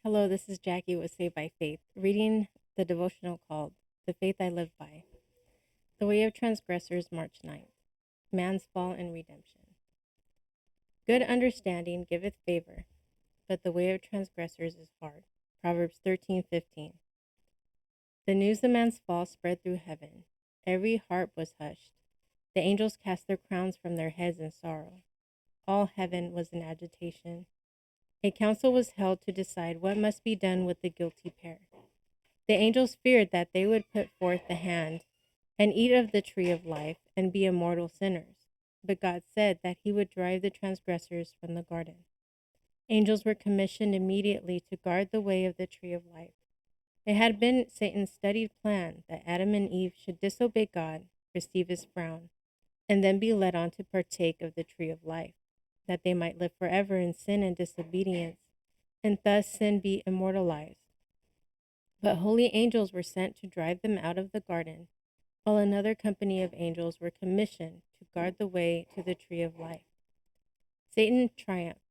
Hello, this is Jackie with Saved by Faith, reading the devotional called The Faith I Live By. The Way of Transgressors, March 9th. Man's Fall and Redemption. Good understanding giveth favor, but the way of transgressors is hard. Proverbs 13:15. The news of man's fall spread through heaven. Every heart was hushed. The angels cast their crowns from their heads in sorrow. All heaven was in agitation. A council was held to decide what must be done with the guilty pair. The angels feared that they would put forth the hand and eat of the tree of life and be immortal sinners. But God said that he would drive the transgressors from the garden. Angels were commissioned immediately to guard the way of the tree of life. It had been Satan's studied plan that Adam and Eve should disobey God, receive his frown, and then be led on to partake of the tree of life, that they might live forever in sin and disobedience, and thus sin be immortalized. But holy angels were sent to drive them out of the garden, while another company of angels were commissioned to guard the way to the tree of life. Satan triumphed.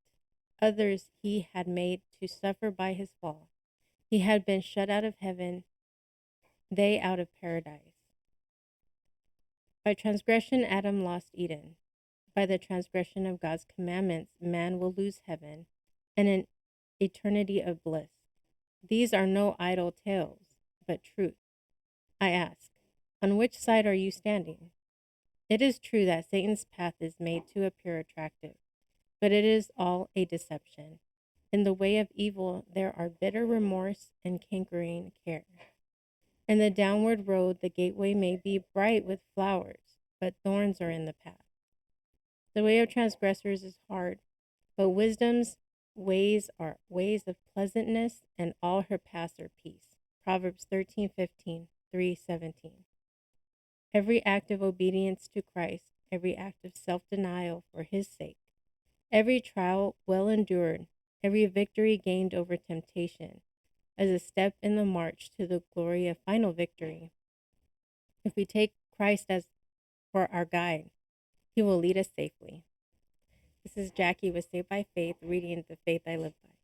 Others he had made to suffer by his fall. He had been shut out of heaven, they out of paradise. By transgression, Adam lost Eden. By the transgression of God's commandments, man will lose heaven and an eternity of bliss. These are no idle tales, but truth. I ask, on which side are you standing? It is true that Satan's path is made to appear attractive, but it is all a deception. In the way of evil, there are bitter remorse and cankering care. In the downward road, the gateway may be bright with flowers, but thorns are in the path. The way of transgressors is hard, but wisdom's ways are ways of pleasantness, and all her paths are peace. Proverbs 13:15, 3:17. Every act of obedience to Christ, every act of self-denial for his sake, every trial well endured, every victory gained over temptation, as a step in the march to the glory of final victory. If we take Christ as for our guide, he will lead us safely. This is Jackie with Saved by Faith, reading The Faith I Live By.